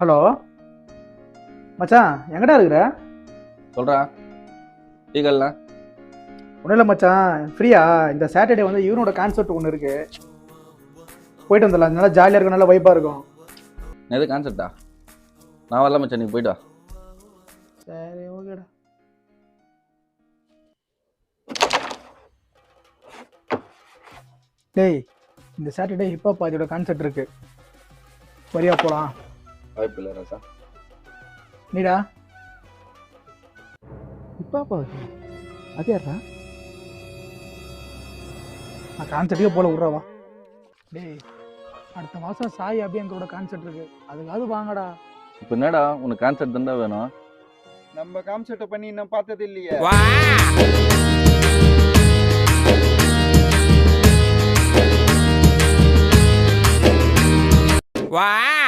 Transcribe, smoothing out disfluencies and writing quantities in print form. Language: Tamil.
ஹலோ மச்சான், எங்கடா இருக்கிற? சொல்கிறா டீக்கல்ல. ஒன்றும் இல்லை மச்சான், ஃப்ரீயா? இந்த சாட்டர்டே வந்து இவனோட கான்செர்ட் ஒன்று இருக்கு, போயிட்டு வந்துடலாம். நல்லா ஜாலியாக இருக்கும், நல்லா வைப்பாக இருக்கும். எது கான்செப்டா? நான் வரல மச்சான், நீ போயிட்டு வா. சரி, ஓகேடா. டேய், இந்த சாட்டர்டே ஹிப்ஹாப் பாதியோட கான்செர்ட் இருக்கு, வரியா போகலாம்? வாய்ப்பு இல்லை ராசா. நீடா ஹிப்ஹாப் பாதி அது யாரா? நான் கான்செர்ட்டுக்கே போல விட்றவா. டேய், அடுத்த மாதம் சாய் அபியங்கரோட கான்செர்ட் இருக்கு, அதுக்காவது வாங்கடா. இப்போ என்னடா உனக்கு கான்செப்ட் தான் வேணும்? நம்ம கான்செப்ட் பண்ணி இன்னும் பார்த்தது இல்லையே. Wow!